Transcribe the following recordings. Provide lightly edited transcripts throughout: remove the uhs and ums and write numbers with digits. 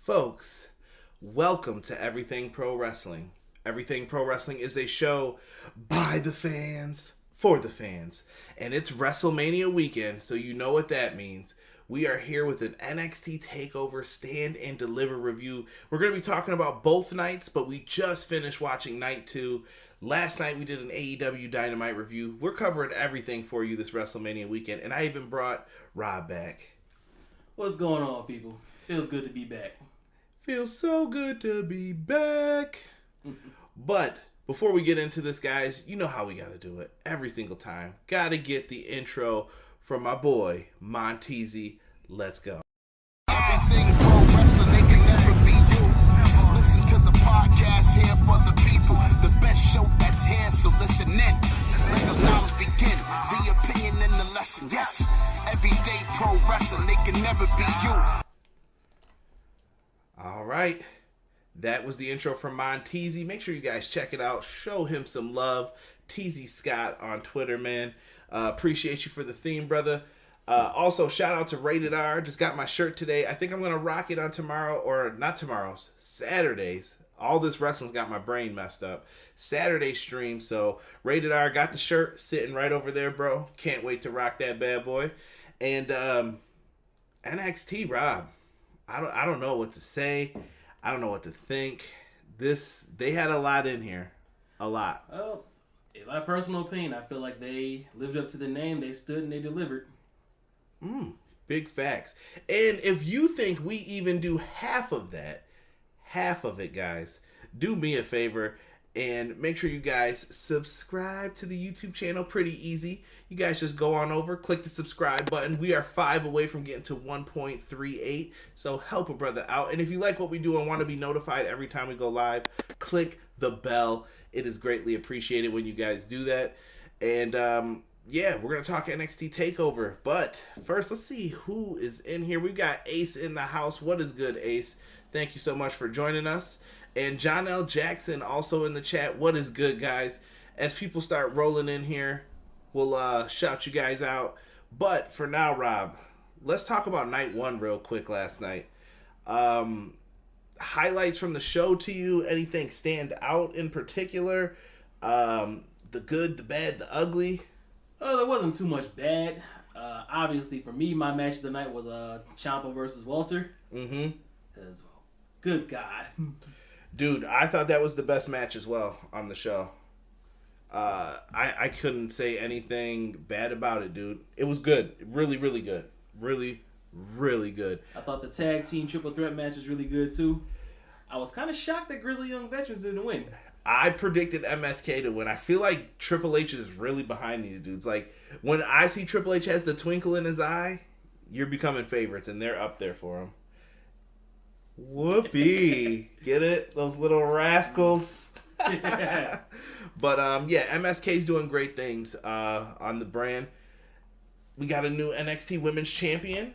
Folks, welcome to Everything Pro Wrestling. Everything Pro Wrestling is a show by the fans, for the fans. And it's WrestleMania weekend, so you know what that means. We are here with an NXT TakeOver Stand and Deliver review. We're going to be talking about both nights, but we just finished watching Night 2. Last night we did an AEW Dynamite review. We're covering everything for you this WrestleMania weekend, and I even brought Rob back. What's going on, people? Feels good to be back. Feels so good to be back. But before we get into this, guys, you know how we got to do it every single time. Got to get the intro from my boy, Montezzi. Let's go. Everything pro wrestling, they can never be you. Listen to the podcast here for the people. The best show that's here, so listen in. Let the knowledge begin. The opinion and the lesson. Yes, everyday pro wrestling, they can never be you. All right. That was the intro from Montezzi. Make sure you guys check it out. Show him some love. TZ Scott on Twitter, man. Appreciate you for the theme, brother. Also, shout out to Rated R. Just got my shirt today. I think I'm going to rock it on tomorrow, or not tomorrow's, Saturdays. All this wrestling's got my brain messed up. Saturday stream, so Rated R, got the shirt sitting right over there, bro. Can't wait to rock that bad boy. And NXT, Rob. I don't know what to say. I don't know what to think. They had a lot in here. A lot. Well, in my personal opinion, I feel like they lived up to the name. They stood and they delivered. Big facts. And if you think we even do half of it, guys, do me a favor and make sure you guys subscribe to the YouTube channel. Pretty easy. You guys just go on over, click the subscribe button. We are 5 away from getting to 1.38, so help a brother out. And if you like what we do and want to be notified every time we go live, click the bell. It is greatly appreciated when you guys do that. And yeah, we're going to talk NXT TakeOver. But first, let's see who is in here. We've got Ace in the house. What is good, Ace? Thank you so much for joining us. And John L. Jackson also in the chat. What is good, guys? As people start rolling in here, we'll shout you guys out. But for now, Rob, let's talk about night 1 real quick last night. Highlights from the show to you? Anything stand out in particular? The good, the bad, the ugly? Oh, there wasn't too much bad. Obviously, for me, my match of the night was Ciampa versus Walter. Because, good God. Dude, I thought that was the best match as well on the show. I couldn't say anything bad about it, dude. It was good. Really, really good. Really, really good. I thought the tag team triple threat match was really good, too. I was kind of shocked that Grizzled Young Veterans didn't win. I predicted MSK to win. I feel like Triple H is really behind these dudes. Like, when I see Triple H has the twinkle in his eye, you're becoming favorites, and they're up there for him. Whoopee. Get it? Those little rascals. But, yeah, MSK's doing great things on the brand. We got a new NXT Women's Champion.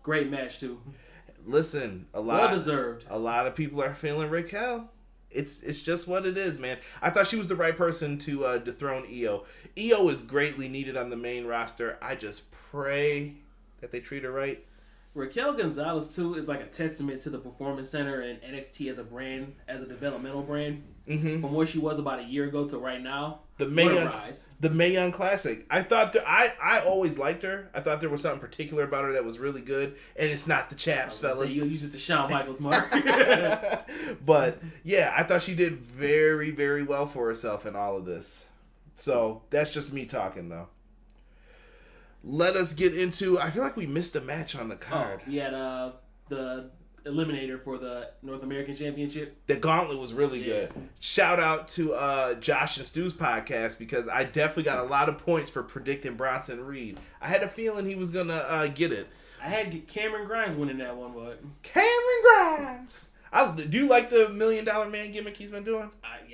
Great match, too. Listen, well deserved. A lot of people are feeling Raquel. It's just what it is, man. I thought she was the right person to dethrone Io. Io is greatly needed on the main roster. I just pray that they treat her right. Raquel González, too, is like a testament to the Performance Center and NXT as a brand, as a developmental brand. From where she was about a year ago to right now. The Mae Young Classic. I thought I always liked her. I thought there was something particular about her that was really good, and it's not the chaps, fellas. You'll use it to Shawn Michaels mark. But yeah, I thought she did very, very well for herself in all of this. So that's just me talking, though. Let us get into. I feel like we missed a match on the card. We had the Eliminator for the North American Championship. The Gauntlet was really good. Shout out to Josh and Stu's podcast, because I definitely got a lot of points for predicting Bronson Reed. I had a feeling he was going to get it. I had Cameron Grimes winning that one, but... Cameron Grimes! Do you like the $1 Million Man gimmick he's been doing?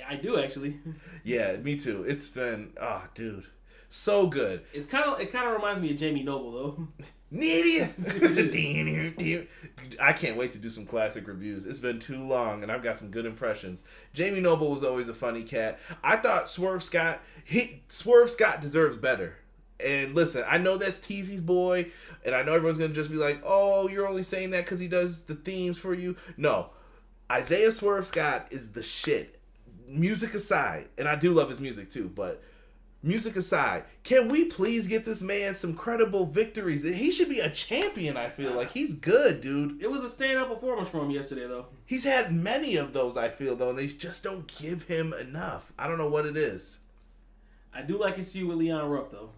I do, actually. Yeah, me too. It's been... Oh, dude. So good. It kind of reminds me of Jamie Noble, though. I can't wait to do some classic reviews. It's been too long, and I've got some good impressions. Jamie Noble was always a funny cat. I thought Swerve Scott deserves better. And listen, I know that's Teasy's boy, and I know everyone's going to just be like, oh, you're only saying that because he does the themes for you. No. Isaiah Swerve Scott is the shit. Music aside, and I do love his music too, but music aside, can we please get this man some credible victories? He should be a champion, I feel like. He's good, dude. It was a stand-up performance from him yesterday, though. He's had many of those, I feel, though, and they just don't give him enough. I don't know what it is. I do like his feud with Leon Ruff, though.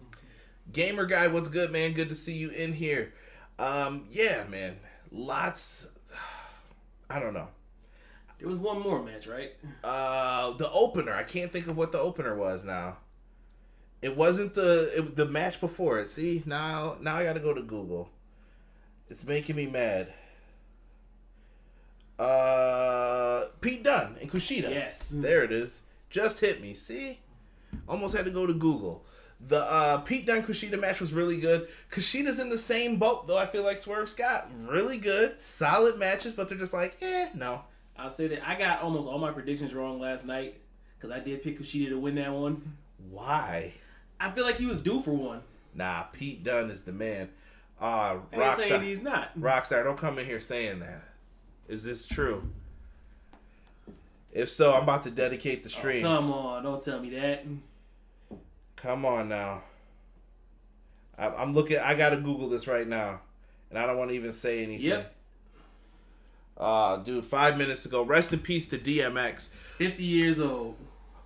Gamer Guy, what's good, man? Good to see you in here. Yeah, man. Lots. I don't know. There was one more match, right? The opener. I can't think of what the opener was now. It wasn't the match before it. See, now I gotta go to Google. It's making me mad. Pete Dunne and Kushida. Yes. There it is. Just hit me. See? Almost had to go to Google. The Pete Dunne Kushida match was really good. Kushida's in the same boat, though. I feel like Swerve Scott. Really good. Solid matches, but they're just like, no. I'll say that I got almost all my predictions wrong last night because I did pick Kushida to win that one. Why? I feel like he was due for one. Nah, Pete Dunne is the man. I ain't saying he's not. Rockstar, don't come in here saying that. Is this true? If so, I'm about to dedicate the stream. Oh, come on, don't tell me that. Come on now. I'm looking. I gotta Google this right now, and I don't want to even say anything. Yep. Dude, 5 minutes ago. Rest in peace to DMX. 50 years old.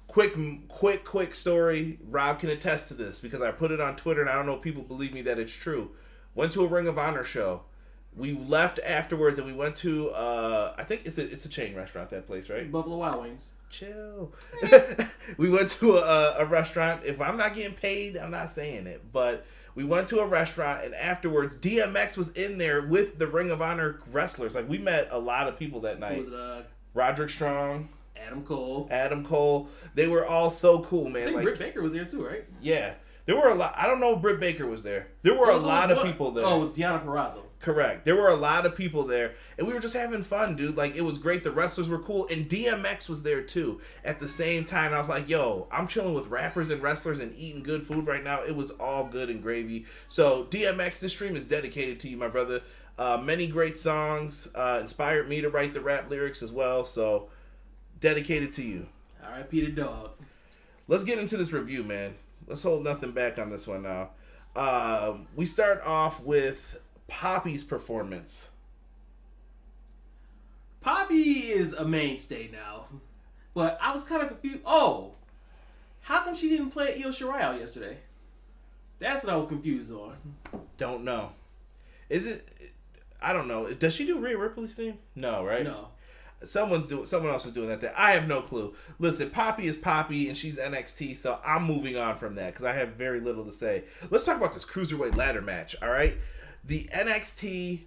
Quick story. Rob can attest to this because I put it on Twitter, and I don't know if people believe me that it's true. Went to a Ring of Honor show. We left afterwards, and we went to I think it's a chain restaurant, that place, right? Buffalo Wild Wings. Chill. We went to a restaurant. If I'm not getting paid, I'm not saying it. But we went to a restaurant, and afterwards, DMX was in there with the Ring of Honor wrestlers. Like, we met a lot of people that night. Who was it? Roderick Strong. Adam Cole. They were all so cool, man. I think like, Britt Baker was there too, right? Yeah. There were a lot. I don't know if Britt Baker was there. There were a lot of people there. Oh, it was Deonna Purrazzo. Correct. There were a lot of people there, and we were just having fun, dude. Like, it was great. The wrestlers were cool, and DMX was there too at the same time. I was like, yo, I'm chilling with rappers and wrestlers and eating good food right now. It was all good and gravy. So, DMX, this stream is dedicated to you, my brother. Many great songs inspired me to write the rap lyrics as well. So, dedicated to you. R.I.P. the dog. Let's get into this review, man. Let's hold nothing back on this one now. We start off with Poppy's performance. Poppy is a mainstay now. But I was kind of confused. Oh, how come she didn't play Io Shirai out yesterday? That's what I was confused on. Don't know. Is it? I don't know. Does she do Rhea Ripley's theme? No, right? No. Someone else is doing that. I have no clue. Listen, Poppy is Poppy, and she's NXT, so I'm moving on from that because I have very little to say. Let's talk about this Cruiserweight ladder match, all right? The NXT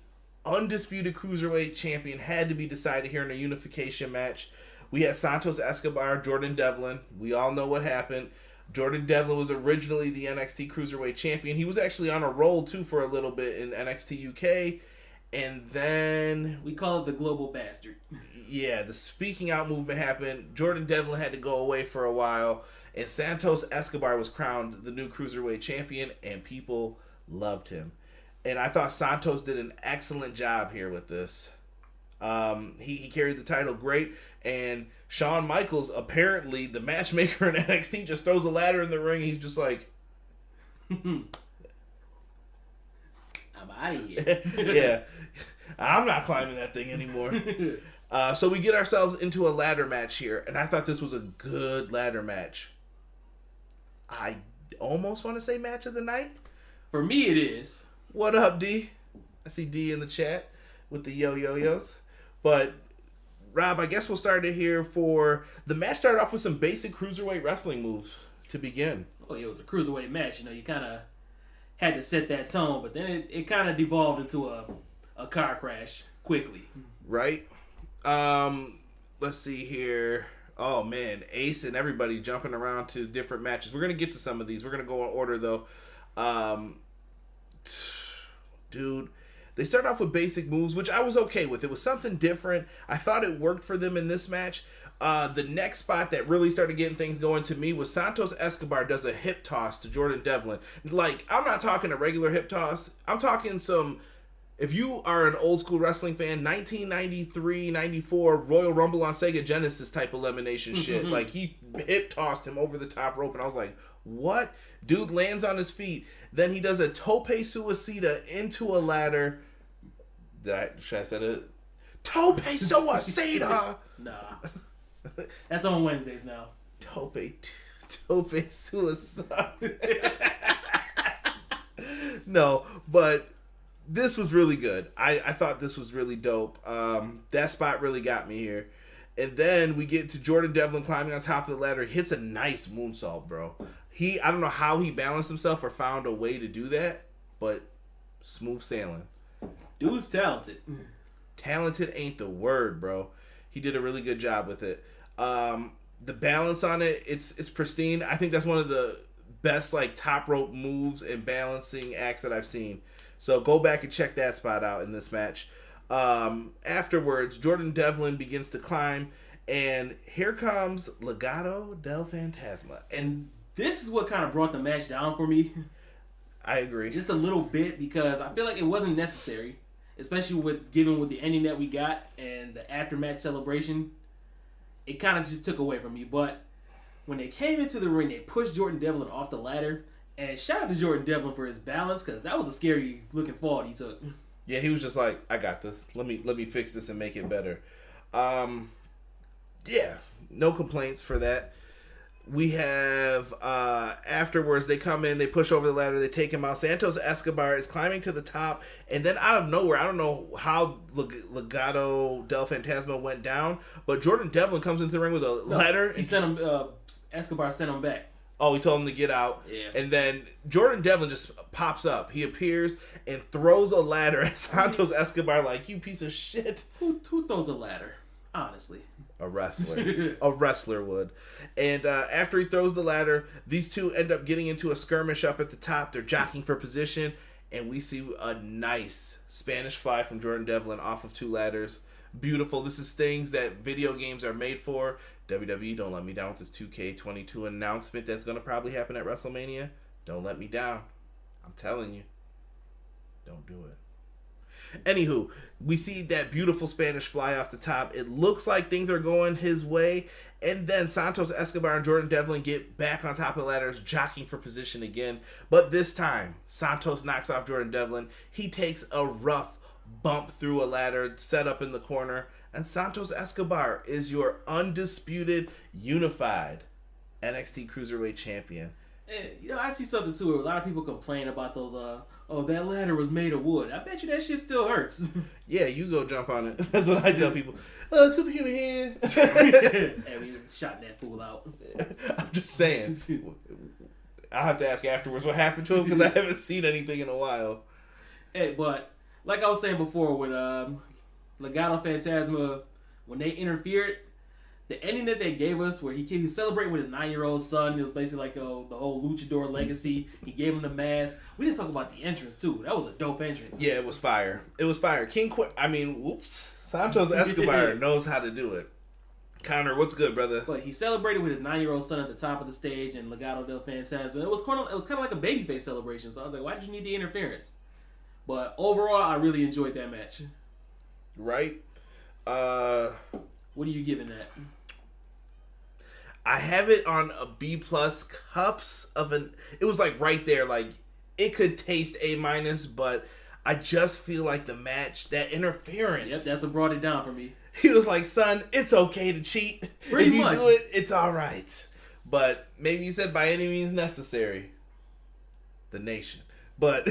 undisputed Cruiserweight champion had to be decided here in a unification match. We had Santos Escobar, Jordan Devlin. We all know what happened. Jordan Devlin was originally the NXT Cruiserweight champion. He was actually on a roll, too, for a little bit in NXT UK. And then... we call it the global bastard. Yeah, the speaking out movement happened. Jordan Devlin had to go away for a while. And Santos Escobar was crowned the new Cruiserweight champion. And people loved him. And I thought Santos did an excellent job here with this. He carried the title great. And Shawn Michaels, apparently the matchmaker in NXT, just throws a ladder in the ring. He's just like... I'm out of here. Yeah. I'm not climbing that thing anymore. So we get ourselves into a ladder match here, and I thought this was a good ladder match. I almost want to say match of the night. For me, it is. What up, D? I see D in the chat with the yo-yo-yos. But, Rob, I guess we'll start it here for... the match started off with some basic Cruiserweight wrestling moves to begin. Oh, yeah, it was a Cruiserweight match. You know, you kind of had to set that tone, but then it kind of devolved into a car crash quickly. Right? Let's see here. Oh, man. Ace and everybody jumping around to different matches. We're going to get to some of these. We're going to go in order, though. Dude, They start off with basic moves, which I was okay with. It was something different. I thought it worked for them in this match. The next spot that really started getting things going to me was Santos Escobar does a hip toss to Jordan Devlin. Like, I'm not talking a regular hip toss. I'm talking some, if you are an old school wrestling fan, 1993, 94 Royal Rumble on Sega Genesis type elimination shit. Like, he hip tossed him over the top rope, and I was like, what? Dude lands on his feet. Then he does a tope suicida into a ladder. Should I say it? Tope suicida! Nah. That's on Wednesdays now. Tope suicide. No, but this was really good. I thought this was really dope. That spot really got me here. And then we get to Jordan Devlin climbing on top of the ladder. He hits a nice moonsault, bro. I don't know how he balanced himself or found a way to do that, but smooth sailing. Dude's talented. Talented ain't the word, bro. He did a really good job with it. The balance on it, it's pristine. I think that's one of the best like top rope moves and balancing acts that I've seen. So go back and check that spot out in this match. Afterwards, Jordan Devlin begins to climb, and here comes Legado del Fantasma. And this is what kind of brought the match down for me. I agree. Just a little bit, because I feel like it wasn't necessary, especially given with the ending that we got and the after-match celebration. It kind of just took away from me. But when they came into the ring, they pushed Jordan Devlin off the ladder. And shout out to Jordan Devlin for his balance, because that was a scary looking fall he took. Yeah, he was just like, I got this. Let me fix this and make it better. Yeah, no complaints for that. We have, afterwards, they come in, they push over the ladder, they take him out. Santos Escobar is climbing to the top, and then out of nowhere, I don't know how Legado del Fantasma went down, but Jordan Devlin comes into the ring with a ladder. He sent him, Escobar sent him back. Oh, he told him to get out. Yeah. And then Jordan Devlin just pops up. He appears and throws a ladder at Santos Escobar like, you piece of shit. Who throws a ladder? Honestly. A wrestler. A wrestler would. And after he throws the ladder, these two end up getting into a skirmish up at the top. They're jockeying for position. And we see a nice Spanish fly from Jordan Devlin off of two ladders. Beautiful. This is things that video games are made for. WWE, don't let me down with this 2K22 announcement that's going to probably happen at WrestleMania. Don't let me down. I'm telling you. Don't do it. Anywho, we see that beautiful Spanish fly off the top. It looks like things are going his way. And then Santos Escobar and Jordan Devlin get back on top of the ladders, jockeying for position again. But this time, Santos knocks off Jordan Devlin. He takes a rough bump through a ladder set up in the corner. And Santos Escobar is your undisputed, unified NXT Cruiserweight Champion. And, I see something too where a lot of people complain about those, that ladder was made of wood. I bet you that shit still hurts. Yeah, you go jump on it. That's what I tell people. Superhuman hand. And we shot that fool out. I'm just saying. I'll have to ask afterwards what happened to him, because I haven't seen anything in a while. Hey, but like I was saying before, when Legado Fantasma, when they interfered, the ending that they gave us, where he was celebrating with his 9-year-old son, it was basically like the whole luchador legacy. He gave him the mask. We didn't talk about the entrance too. That was a dope entrance. Yeah, it was fire. It was fire. Santos Escobar knows how to do it. Connor, what's good, brother? But he celebrated with his 9-year-old son at the top of the stage, and Legado del Fantasma. It was kind of like a babyface celebration. So I was like, why did you need the interference? But overall, I really enjoyed that match. Right. What are you giving that? I have it on a B+ cups of an. It was like right there, like it could taste A-, but I just feel like the match, that interference. Yep, that's what brought it down for me. He was like, "Son, it's okay to cheat. Pretty if you much. do it, it's all right." But maybe you said by any means necessary. The nation, but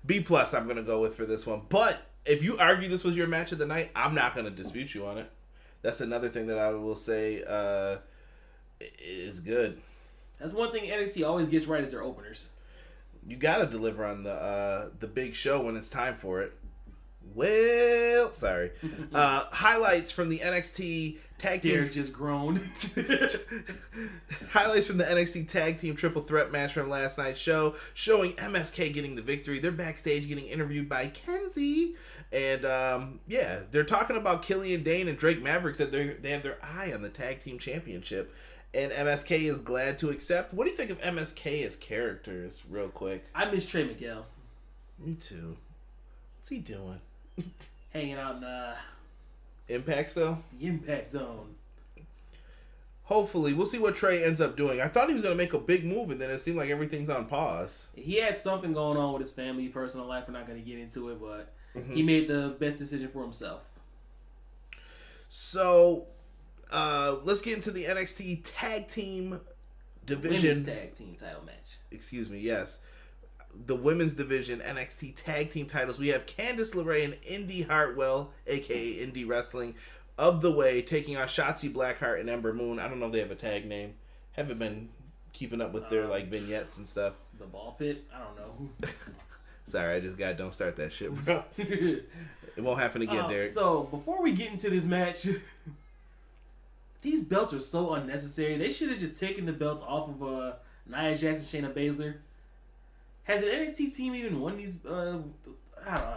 B+ I'm gonna go with for this one. But if you argue this was your match of the night, I'm not gonna dispute you on it. That's another thing that I will say is good. That's one thing NXT always gets right, is their openers. You gotta deliver on the big show when it's time for it. Well, sorry. Highlights from the NXT Tag Team. Derek just groaned. Highlights from the NXT Tag Team Triple Threat match from last night's show, showing MSK getting the victory. They're backstage getting interviewed by Kenzie. And, they're talking about Killian Dane and Drake Maverick said they have their eye on the Tag Team Championship. And MSK is glad to accept. What do you think of MSK as characters, real quick? I miss Trey Miguel. Me too. What's he doing? Hanging out in Impact Zone? the Impact Zone. Hopefully. We'll see what Trey ends up doing. I thought he was going to make a big move, and then it seemed like everything's on pause. He had something going on with his family, personal life. We're not going to get into it, but he made the best decision for himself. So, let's get into the NXT Tag Team Division. Women's Tag Team title match. Excuse me, yes. The Women's Division NXT Tag Team titles. We have Candice LeRae and Indy Hartwell, a.k.a. Indie Wrestling, of the way, taking on Shotzi Blackheart and Ember Moon. I don't know if they have a tag name. Haven't been keeping up with their vignettes and stuff. The Ball Pit? I don't know. Sorry, I just got don't start that shit, bro. It won't happen again, Derek. So, before we get into this match, these belts are so unnecessary. They should have just taken the belts off of Nia Jackson, Shayna Baszler. Has an NXT team even won these? I don't know.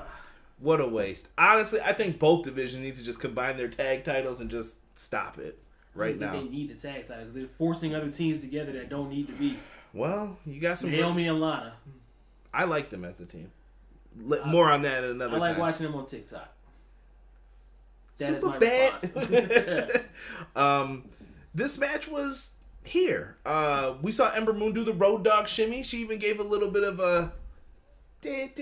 What a waste. Honestly, I think both divisions need to just combine their tag titles and just stop it now. They need the tag title because they're forcing other teams together that don't need to be. Well, you got some... Naomi and Lana. I like them as a team. More on that another time. I like watching them on TikTok. That is Super my response. This match was here. We saw Ember Moon do the Road Dogg shimmy. She even gave a little bit of a... Kids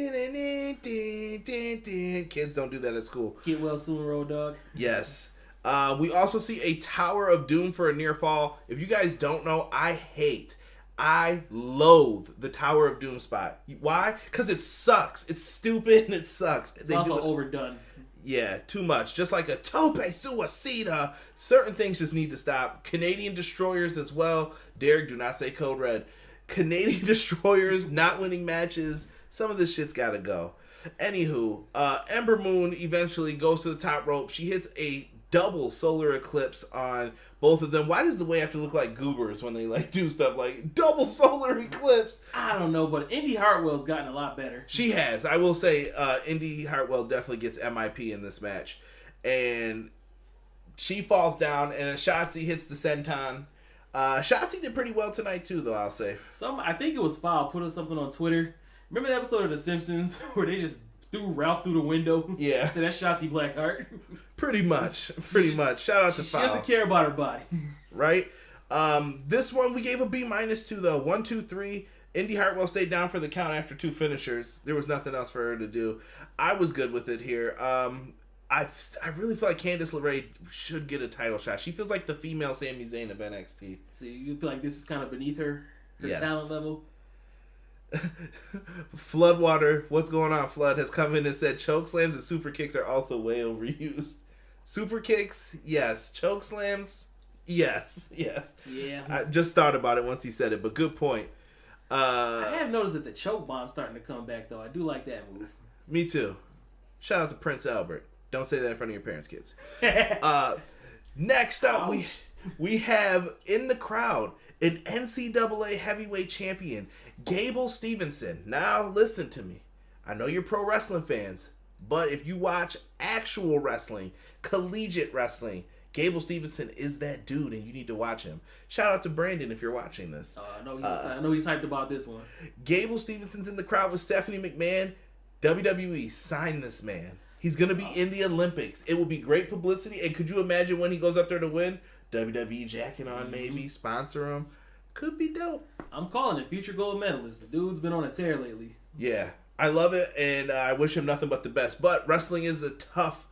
don't do that at school. Get well soon, Road Dogg. Yes. We also see a Tower of Doom for a near fall. If you guys don't know, I loathe the Tower of Doom spot. Why? Because it sucks. It's stupid and it sucks. It's also overdone. Yeah, too much. Just like a Tope Suicida. Certain things just need to stop. Canadian Destroyers as well. Derek, do not say Code Red. Canadian Destroyers not winning matches. Some of this shit's got to go. Anywho, Ember Moon eventually goes to the top rope. She hits a double solar eclipse on both of them. Why does the way have to look like goobers when they do stuff like double solar eclipse? I don't know, but Indy Hartwell's gotten a lot better. She has. I will say Indy Hartwell definitely gets MIP in this match. And she falls down and Shotzi hits the senton. Shotzi did pretty well tonight too, though, I'll say. I think it was Foul put up something on Twitter. Remember the episode of The Simpsons where they just threw Ralph through the window? Yeah. So that's Shotzi Blackheart. Pretty much. Shout out to Foul. She doesn't care about her body. Right? This one we gave a B- to, though. 1, 2, 3. Indy Hartwell stayed down for the count after 2 finishers. There was nothing else for her to do. I was good with it here. I really feel like Candice LeRae should get a title shot. She feels like the female Sami Zayn of NXT. So you feel like this is kind of beneath her Yes. talent level? Floodwater, what's going on, Flood, has come in and said choke slams and super kicks are also way overused. Super kicks, yes. Choke slams, yes. Yeah. I just thought about it once he said it, but good point. I have noticed that the choke bomb's starting to come back, though. I do like that move. Me too. Shout out to Prince Albert. Don't say that in front of your parents' kids. Next up, we have in the crowd an NCAA heavyweight champion, Gable Stevenson. Now, listen to me. I know you're pro wrestling fans, but if you watch actual wrestling, collegiate wrestling, Gable Stevenson is that dude, and you need to watch him. Shout out to Brandon if you're watching this. I know he's hyped about this one. Gable Stevenson's in the crowd with Stephanie McMahon. WWE, sign this man. He's going to be in the Olympics. It will be great publicity. And could you imagine when he goes up there to win? WWE jacket on, maybe. Sponsor him. Could be dope. I'm calling it future gold medalist. The dude's been on a tear lately. Yeah. I love it, and I wish him nothing but the best. But wrestling is a tough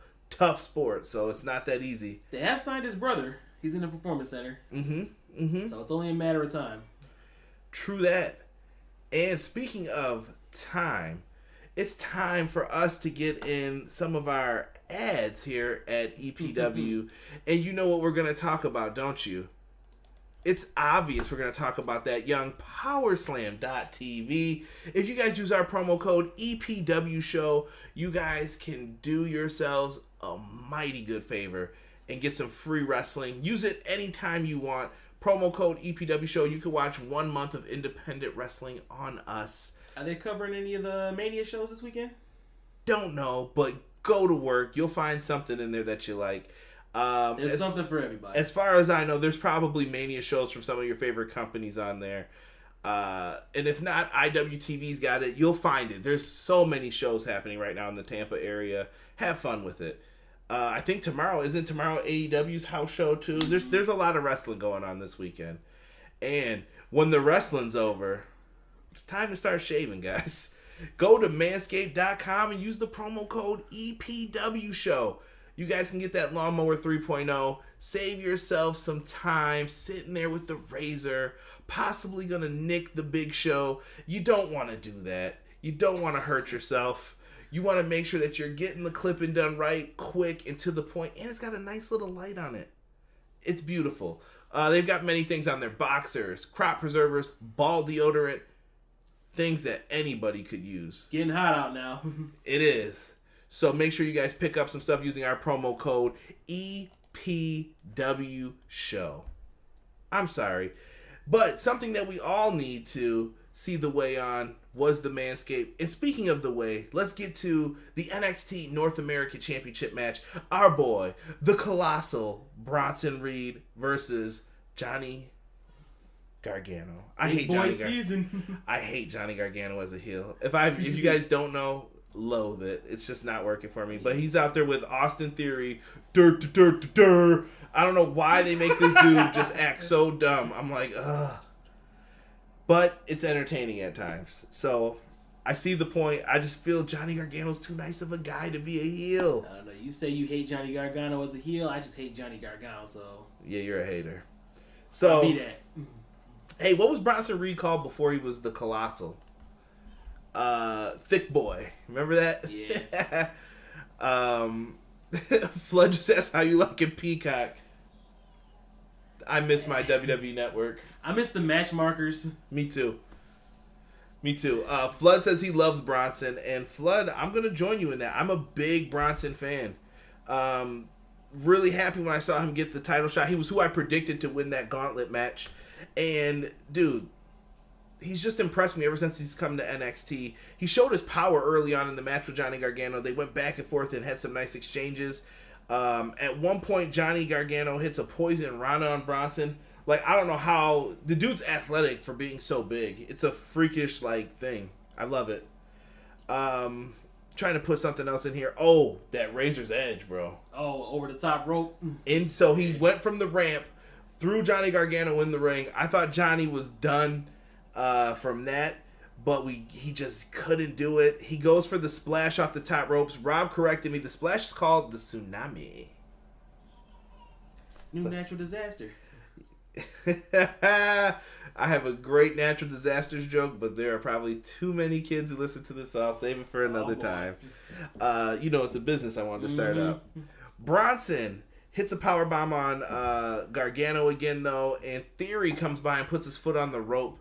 sport, so it's not that easy. They have signed his brother. He's in the Performance Center. So it's only a matter of time. True that. And speaking of time, it's time for us to get in some of our ads here at EPW. And you know what we're going to talk about, don't you? it's obvious we're going to talk about that young powerslam.tv. If you guys use our promo code EPW show, you guys can do yourselves a mighty good favor and get some free wrestling. Use it anytime you want. Promo code EPW show. You can watch 1 month of independent wrestling on us. Are they covering any of the Mania shows this weekend? Don't know, but go to work. You'll find something in there that you like. There's something for everybody. As far as I know, there's probably Mania shows from some of your favorite companies on there. And if not, IWTV's got it. You'll find it. There's so many shows happening right now in the Tampa area. Have fun with it. I think isn't tomorrow AEW's house show too? There's a lot of wrestling going on this weekend. And when the wrestling's over, it's time to start shaving, guys. Go to manscaped.com and use the promo code EPW show. You guys can get that lawnmower 3.0. Save yourself some time sitting there with the razor, possibly going to nick the big show. You don't want to do that. You don't want to hurt yourself. You want to make sure that you're getting the clipping done right, quick, and to the point. And it's got a nice little light on it. It's beautiful. They've got many things on there. Boxers, crop preservers, ball deodorant. Things that anybody could use. Getting hot out now. It is. So make sure you guys pick up some stuff using our promo code EPW show. I'm sorry. But something that we all need to see the way on was the Manscaped. And speaking of the way, let's get to the NXT North American Championship match. Our boy, the Colossal Bronson Reed versus Johnny Gargano. I hate Johnny Gargano as a heel. If you guys don't know, loathe it. It's just not working for me. But he's out there with Austin Theory. I don't know why they make this dude just act so dumb. I'm like, ugh. But it's entertaining at times. So I see the point. I just feel Johnny Gargano's too nice of a guy to be a heel. I don't know. You say you hate Johnny Gargano as a heel. I just hate Johnny Gargano. So yeah, you're a hater. So I'll be that. Hey, what was Bronson Reed called before he was the Colossal? Thick Boy. Remember that? Yeah. Flood just asked how you like it, Peacock. I miss my WWE Network. I miss the match markers. Me too. Flood says he loves Bronson. And Flood, I'm going to join you in that. I'm a big Bronson fan. Really happy when I saw him get the title shot. He was who I predicted to win that Gauntlet match. And, dude, he's just impressed me ever since he's come to NXT. He showed his power early on in the match with Johnny Gargano. They went back and forth and had some nice exchanges. At one point, Johnny Gargano hits a poison Rana on Bronson. Like, I don't know how... The dude's athletic for being so big. It's a freakish, thing. I love it. Trying to put something else in here. Oh, that Razor's Edge, bro. Oh, over the top rope. And so he went from the ramp, threw Johnny Gargano in the ring. I thought Johnny was done from that, but he just couldn't do it. He goes for the splash off the top ropes. Rob corrected me. The splash is called the Tsunami. Natural disaster. I have a great natural disasters joke, but there are probably too many kids who listen to this, so I'll save it for another time. It's a business I wanted to start up. Bronson hits a powerbomb on Gargano again, though, and Theory comes by and puts his foot on the rope.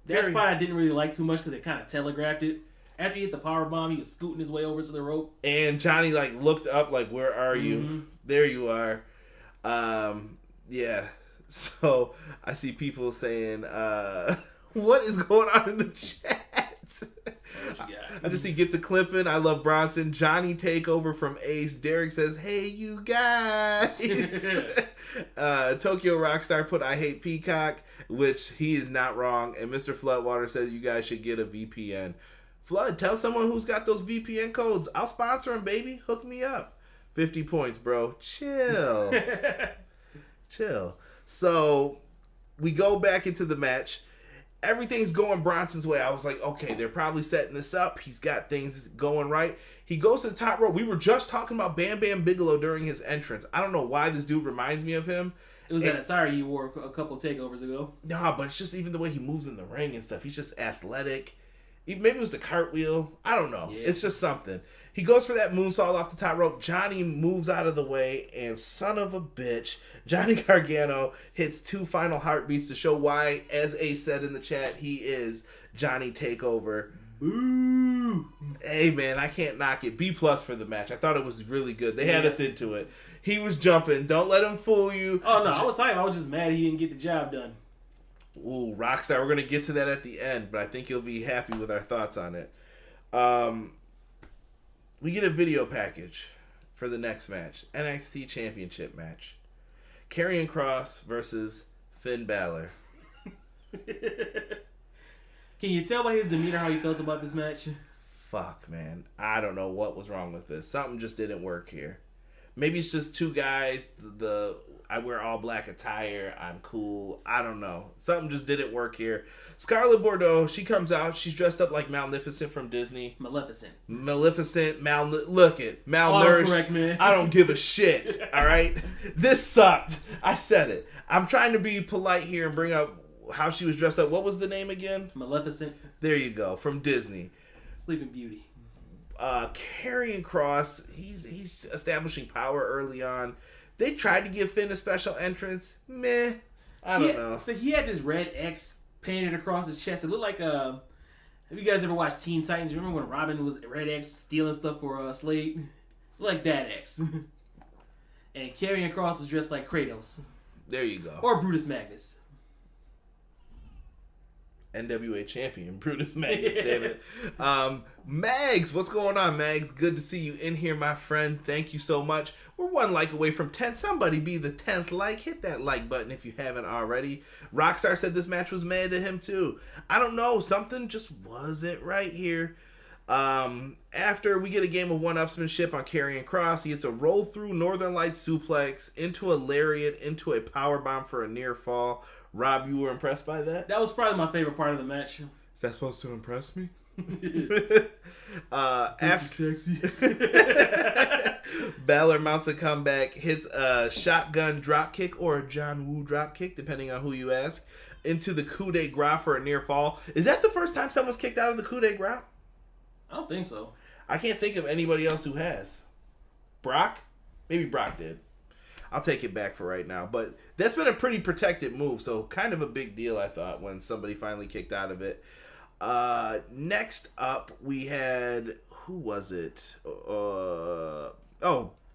That spot I didn't really like too much because they kind of telegraphed it. After he hit the powerbomb, he was scooting his way over to the rope. And Johnny, looked up, where are you? There you are. Yeah. So, I see people saying, what is going on in the chat? I just see Get the Clipping. I love Bronson. Johnny Takeover from Ace. Derek says, hey, you guys. Tokyo Rockstar put, I hate Peacock, which he is not wrong. And Mr. Floodwater says, you guys should get a VPN. Flood, tell someone who's got those VPN codes. I'll sponsor them, baby. Hook me up. 50 points, bro. Chill. Chill. So, we go back into the match. Everything's going Bronson's way. I was like, okay, they're probably setting this up. He's got things going right. He goes to the top rope. We were just talking about Bam Bam Bigelow during his entrance. I don't know why this dude reminds me of him. It was that attire you wore a couple takeovers ago. Nah, but it's just even the way he moves in the ring and stuff. He's just athletic. Maybe it was the cartwheel. I don't know. Yeah. It's just something. He goes for that moonsault off the top rope. Johnny moves out of the way, and son of a bitch, Johnny Gargano hits 2 final heartbeats to show why, as Ace said in the chat, he is Johnny TakeOver. Boo! Hey, man, I can't knock it. B+ for the match. I thought it was really good. They had us into it. He was jumping. Don't let him fool you. Oh, no, I was hyped. I was just mad he didn't get the job done. Ooh, Rockstar. We're going to get to that at the end, but I think you'll be happy with our thoughts on it. We get a video package for the next match. NXT Championship match. Karrion Kross versus Finn Balor. Can you tell by his demeanor how he felt about this match? Fuck, man. I don't know what was wrong with this. Something just didn't work here. Maybe it's just 2 guys. I wear all black attire. I'm cool. I don't know. Something just didn't work here. Scarlett Bordeaux, she comes out. She's dressed up like Maleficent from Disney. Malnourished. Malnourished. Man. I don't give a shit. All right? This sucked. I said it. I'm trying to be polite here and bring up how she was dressed up. What was the name again? Maleficent. There you go. From Disney. Sleeping Beauty. Karrion Kross, he's establishing power early on. They tried to give Finn a special entrance. Meh. I don't know. So he had this red X painted across his chest. It looked like have you guys ever watched Teen Titans? Remember when Robin was red X stealing stuff for Slade? Like that X. And Karrion Kross is dressed like Kratos. There you go. Or Brutus Magnus. NWA champion, Brutus Magnus, damn it. Mags, what's going on, Mags? Good to see you in here, my friend. Thank you so much. We're 1 like away from 10. Somebody be the 10th like. Hit that like button if you haven't already. Rockstar said this match was mad to him too. I don't know. Something just wasn't right here. After we get a game of one-upsmanship on Karrion Kross, he gets a roll-through Northern Lights suplex into a lariat, into a powerbomb for a near fall. Rob, you were impressed by that? That was probably my favorite part of the match. Is that supposed to impress me? After sexy. Balor mounts a comeback, hits a shotgun dropkick or a John Woo dropkick, depending on who you ask, into the coup de grace for a near fall. Is that the first time someone's kicked out of the coup de grace? I don't think so. I can't think of anybody else who has. Brock? Maybe Brock did. I'll take it back for right now. But that's been a pretty protected move, so kind of a big deal, I thought, when somebody finally kicked out of it. Next up, we had... Who was it?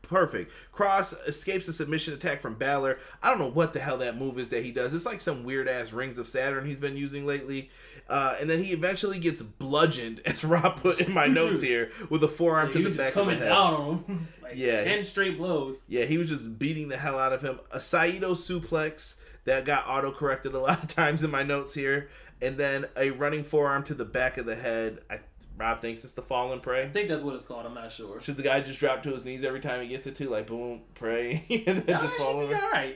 Perfect. Kross escapes a submission attack from Balor. I don't know what the hell that move is that he does. It's like some weird-ass Rings of Saturn he's been using lately. And then he eventually gets bludgeoned, as Rob put in my notes here, with a forearm to the back of the head. He was just coming down on him. 10 straight blows. Yeah, he was just beating the hell out of him. A Saito suplex that got auto-corrected a lot of times in my notes here. And then a running forearm to the back of the head. Rob thinks it's the fall and pray. I think that's what it's called. I'm not sure. Should the guy just drop to his knees every time he gets it to? Like, boom, pray, and then just fall over? All right.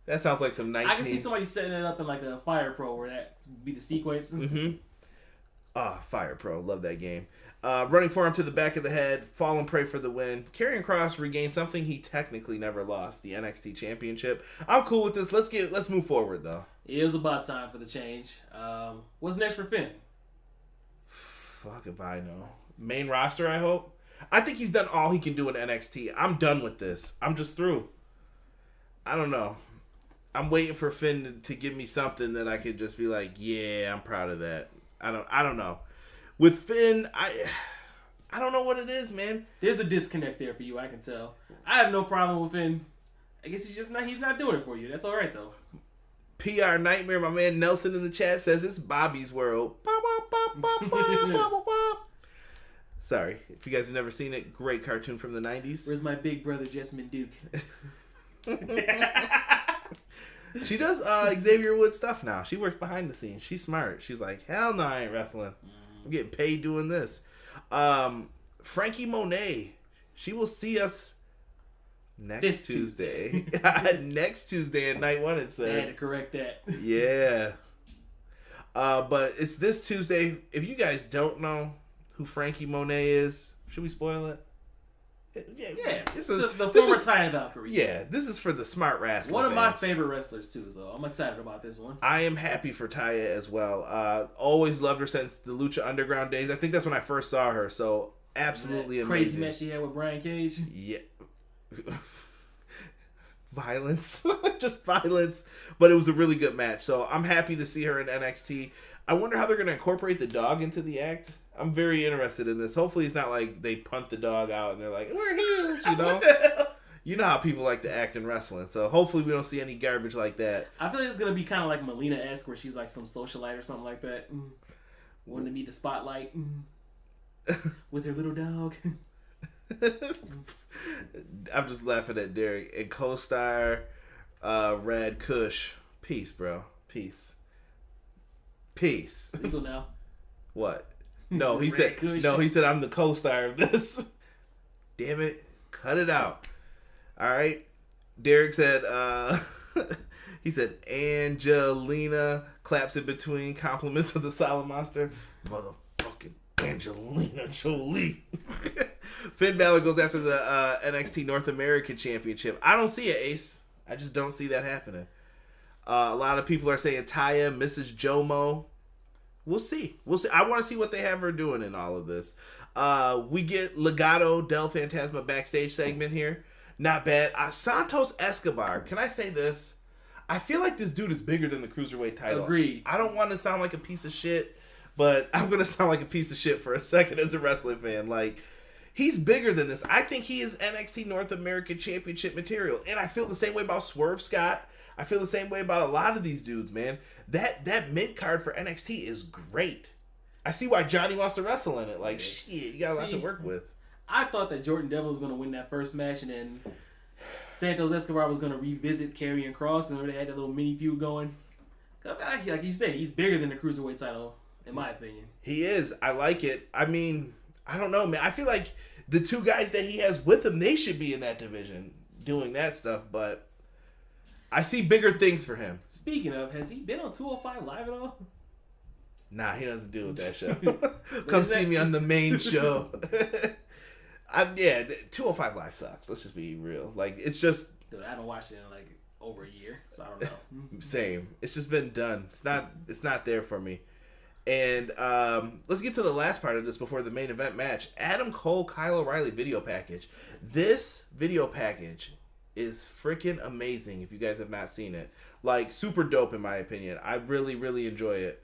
That sounds like some 19... I can see somebody setting it up in like a Fire Pro where that be the sequence. Mm-hmm. Fire Pro. Love that game. Running forearm to the back of the head. Fall and pray for the win. Karrion Kross regained something he technically never lost. The NXT Championship. I'm cool with this. Let's move forward, though. It was about time for the change. What's next for Finn? Fuck if I know. Main roster, I hope. I think he's done all he can do in NXT. I'm done with this. I'm just through. I don't know. I'm waiting for Finn to give me something that I could just be like, yeah, I'm proud of that. I don't know. With Finn, I don't know what it is, man. There's a disconnect there for you, I can tell. I have no problem with Finn. I guess he's not doing it for you. That's all right though. PR Nightmare, my man Nelson in the chat says it's Bobby's World. Sorry, if you guys have never seen it, great cartoon from the 90s. Where's my big brother Jessamine Duke? She does Xavier Woods stuff now. She works behind the scenes. She's smart. She's like, hell no, I ain't wrestling. I'm getting paid doing this. Frankie Monet. She will see us next Tuesday. Next Tuesday at night one, it said. I had to correct that. Yeah. But it's this Tuesday. If you guys don't know who Frankie Monet is, should we spoil it? Yeah. This the this former is, Taya Valkyrie. Yeah, this is for the smart wrestling One of fans. my favorite wrestlers too, so I'm excited about this one. I am happy for Taya as well. Always loved her since the Lucha Underground days. I think that's when I first saw her. So absolutely amazing. Crazy match she had with Brian Cage. Yeah. Violence. Just violence. But it was a really good match. So I'm happy to see her in NXT. I wonder how they're going to incorporate the dog into the act. I'm very interested in this. Hopefully it's not like they punt the dog out and they're like, we're heels, you know? You know how people like to act in wrestling. So hopefully we don't see any garbage like that. I feel like it's going to be kind of like Melina-esque where she's like some socialite or something like that. Wanting to be the spotlight with her little dog. I'm just laughing at Derek. And co-star Rad Kush. Peace, bro. Peace. Legal now. What? No, he said I'm the co-star of this. Damn it. Cut it out. All right. Derek said he said Angelina claps in between compliments of the Silent Monster. Motherfucking Angelina Jolie. Finn Balor goes after the NXT North American Championship. I don't see it, Ace. I just don't see that happening. A lot of people are saying Taya, Mrs. Jomo. We'll see. I want to see what they have her doing in all of this. We get Legado del Fantasma backstage segment here. Not bad. Santos Escobar. Can I say this? I feel like this dude is bigger than the Cruiserweight title. Agreed. I don't want to sound like a piece of shit, but I'm going to sound like a piece of shit for a second as a wrestling fan. Like, he's bigger than this. I think he is NXT North American Championship material. And I feel the same way about Swerve Scott. I feel the same way about a lot of these dudes, man. That mid-card for NXT is great. I see why Johnny wants to wrestle in it. Like, shit, you got a lot to work with. I thought that Jordan Devlin was going to win that first match, and then Santos Escobar was going to revisit Karrion Kross, and they had that little mini feud going. Like you said, he's bigger than the Cruiserweight title, in my opinion. He is. I like it. I mean, I don't know, man. I feel like the two guys that he has with him, they should be in that division doing that stuff, but I see bigger things for him. Speaking of, has he been on 205 Live at all? Nah, he doesn't deal with that show. Come see me on the main show. 205 Live sucks. Let's just be real. Like, it's just... Dude, I haven't watched it in like over a year, so I don't know. Same. It's just been done. It's not there for me. And let's get to the last part of this before the main event match. Adam Cole, Kyle O'Reilly video package. This video package is freaking amazing if you guys have not seen it. Like, super dope in my opinion. I really, really enjoy it.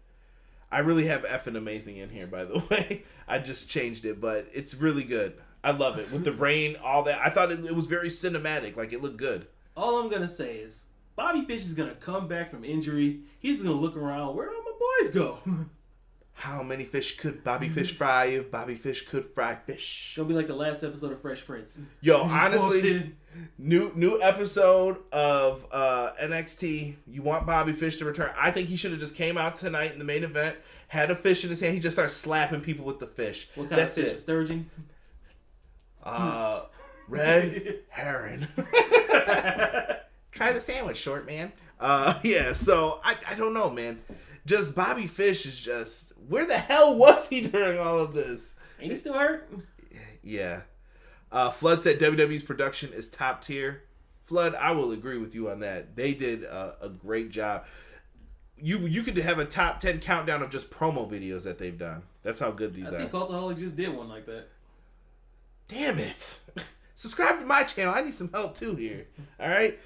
I really have effing amazing in here, by the way. I just changed it, but it's really good. I love it. With the rain, all that. I thought it was very cinematic. Like, it looked good. All I'm going to say is Bobby Fish is going to come back from injury. He's going to look around. Where did all my boys go? How many fish could Bobby Fish fry if Bobby Fish could fry fish? It's going to be like the last episode of Fresh Prince. Yo, honestly, new episode of NXT. You want Bobby Fish to return. I think he should have just came out tonight in the main event, had a fish in his hand. He just starts slapping people with the fish. What kind That's of fish? it. A sturgeon? Red herring. Try the sandwich, short man. Yeah, so I don't know, man. Just Bobby Fish is just... Where the hell was he during all of this? Ain't he still hurt? Yeah. Flood said WWE's production is top tier. Flood, I will agree with you on that. They did a great job. You could have a top 10 countdown of just promo videos that they've done. That's how good these are. I think Cultaholic just did one like that. Damn it. Subscribe to my channel. I need some help too here. All right.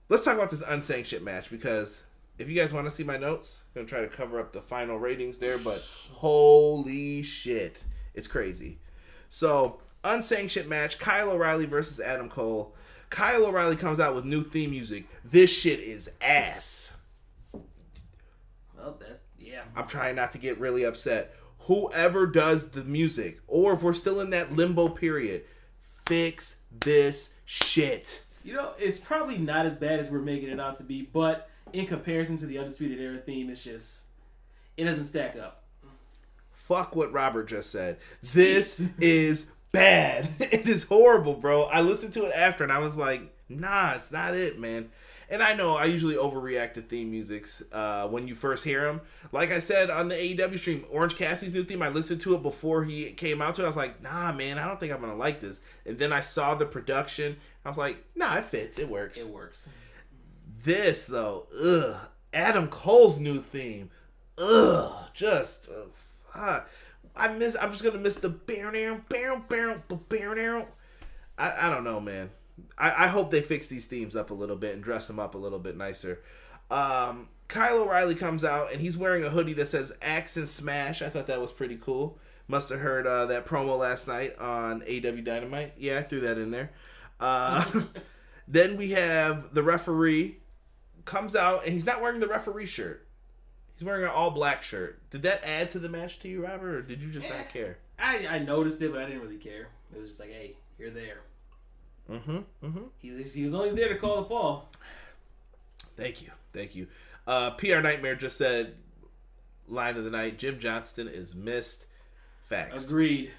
Let's talk about this unsanctioned match because if you guys want to see my notes, I'm going to try to cover up the final ratings there, but holy shit. It's crazy. So, unsanctioned match, Kyle O'Reilly versus Adam Cole. Kyle O'Reilly comes out with new theme music. This shit is ass. Well, yeah. I'm trying not to get really upset. Whoever does the music, or if we're still in that limbo period, fix this shit. You know, it's probably not as bad as we're making it out to be, but in comparison to the Undisputed Era theme, it's just, it doesn't stack up. Fuck what Robert just said. This is bad. It is horrible, bro. I listened to it after and I was like, nah, it's not it, man. And I know I usually overreact to theme musics when you first hear them. Like I said on the AEW stream, Orange Cassidy's new theme, I listened to it before he came out to it. I was like, nah, man, I don't think I'm going to like this. And then I saw the production. I was like, nah, it fits. It works. It works. This, though, Adam Cole's new theme. I'm just going to miss the I don't know, man. I hope they fix these themes up a little bit and dress them up a little bit nicer. Kyle O'Reilly comes out, and he's wearing a hoodie that says Axe and Smash. I thought that was pretty cool. Must have heard that promo last night on AW Dynamite. Yeah, I threw that in there. Then we have the referee comes out, and he's not wearing the referee shirt. He's wearing an all-black shirt. Did that add to the match to you, Robert, or did you just not care? I noticed it, but I didn't really care. It was just like, hey, you're there. He was only there to call the fall. Thank you. PR Nightmare just said, line of the night, Jim Johnston is missed. Facts. Agreed.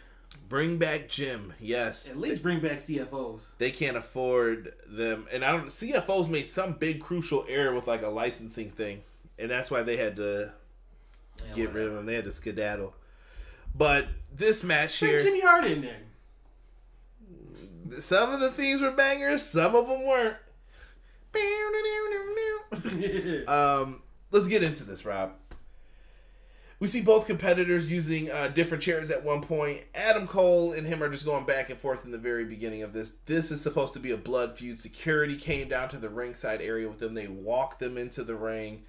Bring back Jim, yes. At least bring back CFOs. They can't afford them. And CFOs made some big crucial error with like a licensing thing. And that's why they had to get rid of them. They had to skedaddle. But this match here... Bring Jimmy Hart in there. Some of the themes were bangers. Some of them weren't. Let's get into this, Rob. We see both competitors using different chairs at one point. Adam Cole and him are just going back and forth in the very beginning of this. This is supposed to be a blood feud. Security came down to the ringside area with them. They walked them into the ring.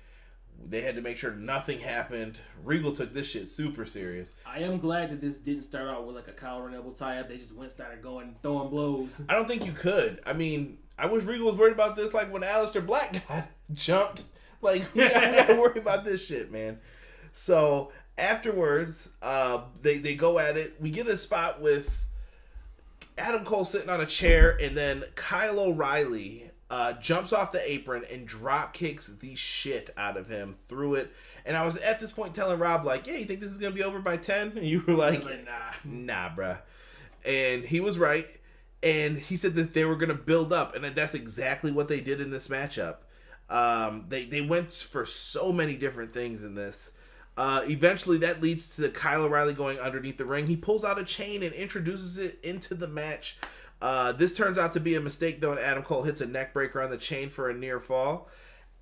They had to make sure nothing happened. Regal took this shit super serious. I am glad that this didn't start out with like a collar and elbow tie-up. They just started throwing blows. I don't think you could. I mean, I wish Regal was worried about this like when Aleister Black got jumped. Like, we gotta worry about this shit, man. So, afterwards, they go at it. We get a spot with Adam Cole sitting on a chair, and then Kyle O'Reilly jumps off the apron and drop kicks the shit out of him through it. And I was at this point telling Rob, like, yeah, you think this is going to be over by 10? And you were like, nah, bruh. And he was right. And he said that they were going to build up. And that's exactly what they did in this matchup. They went for so many different things in this. Eventually, that leads to Kyle O'Reilly going underneath the ring. He pulls out a chain and introduces it into the match. This turns out to be a mistake, though, and Adam Cole hits a neck breaker on the chain for a near fall.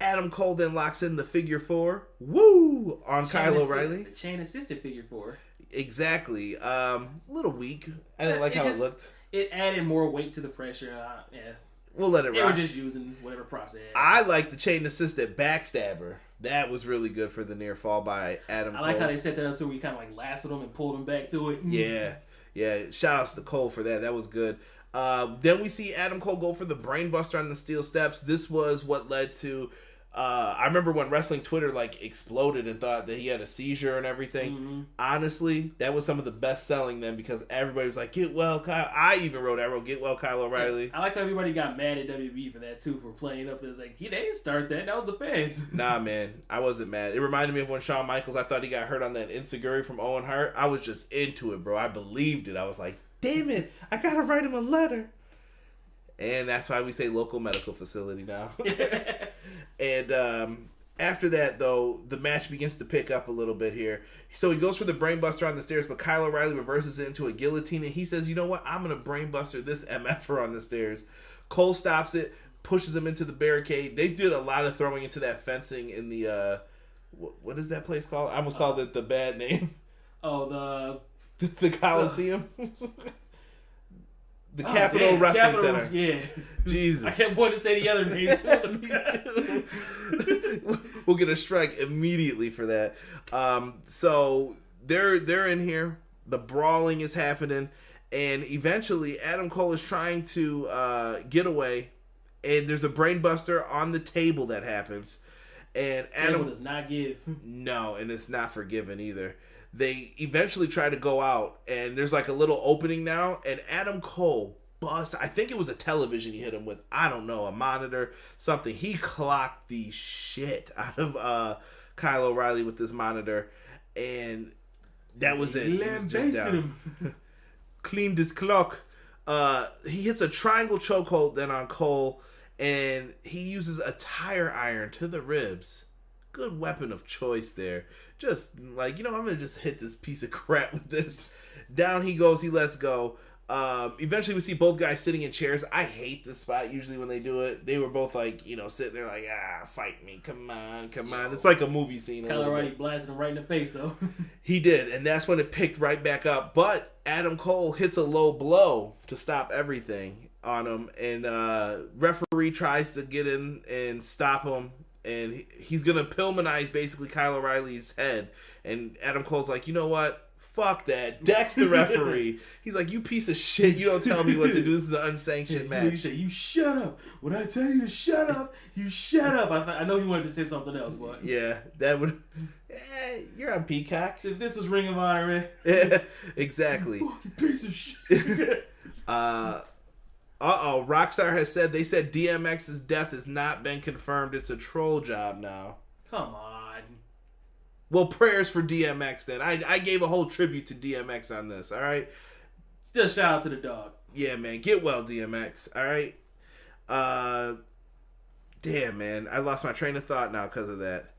Adam Cole then locks in the figure 4. Woo! On Kyle O'Reilly. The chain assisted figure 4. Exactly. A little weak. I didn't like how it looked. It added more weight to the pressure. Yeah. We'll let it rock. They were just using whatever props they had. I like the chain assisted backstabber. That was really good for the near fall by Adam Cole. I like how they set that up so we kind of like lassoed him and pulled him back to it. Yeah. Shout outs to Cole for that. That was good. Then we see Adam Cole go for the brainbuster on the steel steps. This was what led to... I remember when wrestling Twitter like exploded and thought that he had a seizure and everything. Mm-hmm. Honestly, that was some of the best selling then because everybody was like, get well, Kyle. I even wrote get well, Kyle O'Reilly. I like how everybody got mad at WB for that too, for playing up. It was like, they didn't start that. That was the fans. Nah, man. I wasn't mad. It reminded me of when Shawn Michaels, I thought he got hurt on that Enziguri from Owen Hart. I was just into it, bro. I believed it. I was like, damn it. I got to write him a letter. And that's why we say local medical facility now. And after that, though, the match begins to pick up a little bit here. So he goes for the brainbuster on the stairs, but Kyle O'Reilly reverses it into a guillotine, and he says, you know what? I'm going to brainbuster this MFer on the stairs. Cole stops it, pushes him into the barricade. They did a lot of throwing into that fencing in the, what is that place called? I almost called it the bad name. Oh, the Coliseum. The Capitol Wrestling Center. Yeah. Jesus. I kept wanting to say the other name. We'll get a strike immediately for that. So they're in here. The brawling is happening. And eventually Adam Cole is trying to get away. And there's a brainbuster on the table that happens. And Adam table does not give. No, and it's not forgiven either. They eventually try to go out, and there's like a little opening now, and Adam Cole busts. I think it was a television he hit him with. I don't know, a monitor, something. He clocked the shit out of Kyle O'Reilly with this monitor, and that was it. He was just down. Cleaned his clock. He hits a triangle chokehold then on Cole, and he uses a tire iron to the ribs. Good weapon of choice there. Just like, I'm going to just hit this piece of crap with this. Down he goes. He lets go. Eventually we see both guys sitting in chairs. I hate this spot usually when they do it. They were both like, sitting there like, fight me. Come on. It's like a movie scene. Kyle O'Reilly blasted him right in the face, though. He did, and that's when it picked right back up. But Adam Cole hits a low blow to stop everything on him, and referee tries to get in and stop him, and he's going to Pillmanize basically Kyle O'Reilly's head. And Adam Cole's like, you know what? Fuck that. Decks the referee. He's like, you piece of shit. You don't tell me what to do. This is an unsanctioned match. You say, you shut up. When I tell you to shut up, you shut up. I know he wanted to say something else, but... Yeah, that would... you're on Peacock. If this was Ring of Honor, man. Yeah, exactly. You fucking piece of shit. Rockstar has said, they said DMX's death has not been confirmed. It's a troll job now. Come on. Well, prayers for DMX then. I gave a whole tribute to DMX on this, all right? Still shout out to the dog. Yeah, man. Get well, DMX, all right? Damn, man. I lost my train of thought now because of that.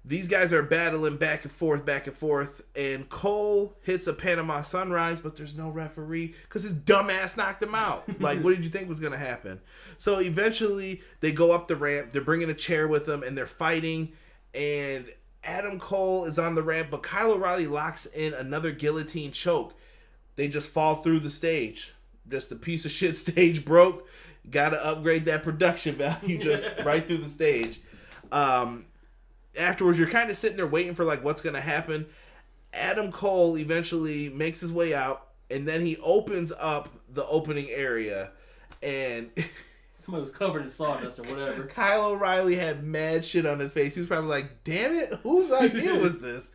These guys are battling back and forth, and Cole hits a Panama Sunrise, but there's no referee because his dumb ass knocked him out. Like, what did you think was going to happen? So eventually, they go up the ramp. They're bringing a chair with them, and they're fighting, and Adam Cole is on the ramp, but Kyle O'Reilly locks in another guillotine choke. They just fall through the stage. Just a piece of shit stage broke. Got to upgrade that production value just right through the stage. Afterwards, you're kind of sitting there waiting for like what's going to happen. Adam Cole eventually makes his way out, and then he opens up the opening area, and... Somebody was covered in sawdust or whatever. Kyle O'Reilly had mad shit on his face. He was probably like, damn it, whose idea was this?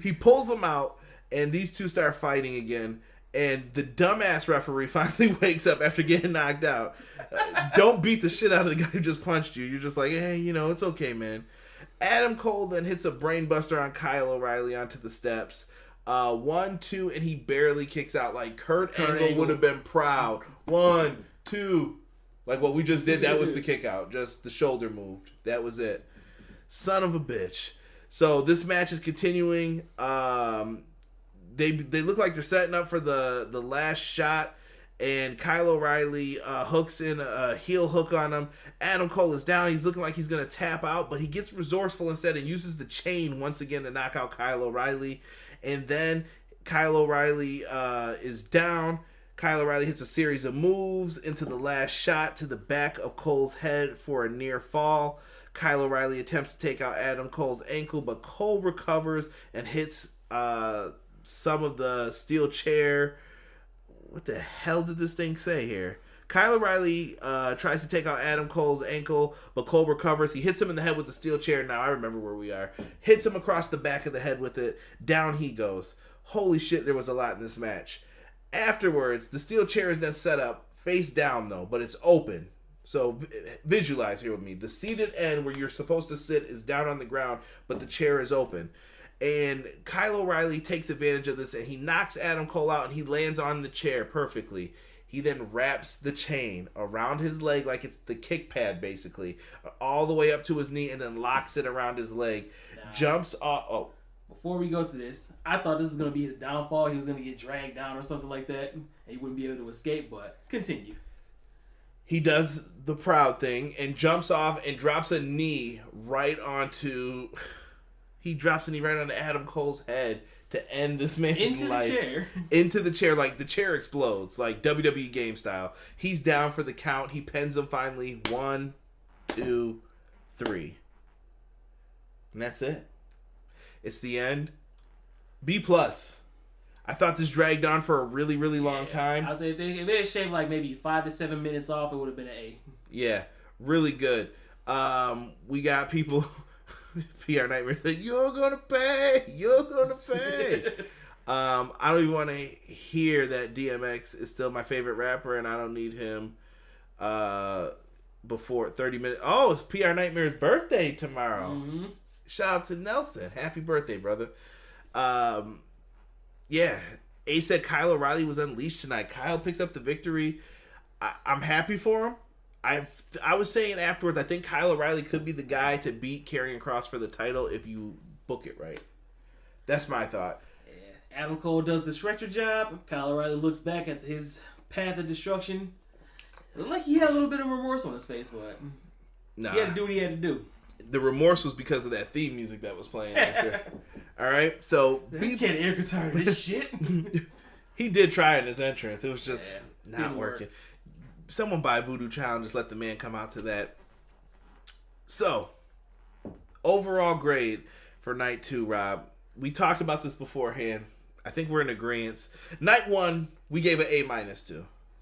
He pulls him out, and these two start fighting again. And the dumbass referee finally wakes up after getting knocked out. Don't beat the shit out of the guy who just punched you. You're just like, hey, it's okay, man. Adam Cole then hits a brainbuster on Kyle O'Reilly onto the steps. 1, 2, and he barely kicks out. Like Kurt Angle would have been proud. 1, 2. Like what we just did, that was the kick out. Just the shoulder moved. That was it. Son of a bitch. So this match is continuing. They look like they're setting up for the last shot. And Kyle O'Reilly hooks in a heel hook on him. Adam Cole is down. He's looking like he's going to tap out. But he gets resourceful instead and uses the chain once again to knock out Kyle O'Reilly. And then Kyle O'Reilly is down. Kyle O'Reilly hits a series of moves into the last shot to the back of Cole's head for a near fall. Kyle O'Reilly attempts to take out Adam Cole's ankle, but Cole recovers and hits some of the steel chair. What the hell did this thing say here? Kyle O'Reilly tries to take out Adam Cole's ankle, but Cole recovers. He hits him in the head with the steel chair. Now I remember where we are. Hits him across the back of the head with it. Down he goes. Holy shit, there was a lot in this match. Afterwards, the steel chair is then set up, face down though, but it's open. So visualize here with me. The seated end where you're supposed to sit is down on the ground, but the chair is open. And Kyle O'Reilly takes advantage of this, and he knocks Adam Cole out, and he lands on the chair perfectly. He then wraps the chain around his leg like it's the kick pad, basically, all the way up to his knee, and then locks it around his leg. Jumps off... Oh. Before we go to this, I thought this was going to be his downfall. He was going to get dragged down or something like that, and he wouldn't be able to escape, but continue. He does the proud thing and jumps off and drops a knee right onto... He drops a knee right onto Adam Cole's head to end this man's life. Into the chair. Into the chair. Like, the chair explodes, like WWE game style. He's down for the count. He pins him finally. 1, 2, 3. And that's it. It's the end. B+. I thought this dragged on for a really, really long time. I'd say if they had shaved like maybe 5 to 7 minutes off, it would have been an A. Yeah, really good. We got people... PR Nightmare said, you're gonna pay. I don't even want to hear that DMX is still my favorite rapper, and I don't need him before 30 minutes. Oh, it's PR Nightmare's birthday tomorrow. Mm-hmm. Shout out to Nelson. Happy birthday, brother. Yeah. A said Kyle O'Reilly was unleashed tonight. Kyle picks up the victory. I'm happy for him. I was saying afterwards, I think Kyle O'Reilly could be the guy to beat Karrion Kross for the title if you book it right. That's my thought. Yeah. Adam Cole does the stretcher job. Kyle O'Reilly looks back at his path of destruction. It looked like he had a little bit of remorse on his face, but he had to do what he had to do. The remorse was because of that theme music that was playing after. All right, so he can't air guitar this shit. He did try in his entrance. It was just not working. Someone buy Voodoo Child and just let the man come out to that. So, overall grade for night 2, Rob. We talked about this beforehand. I think we're in agreement. Night 1, we gave an A-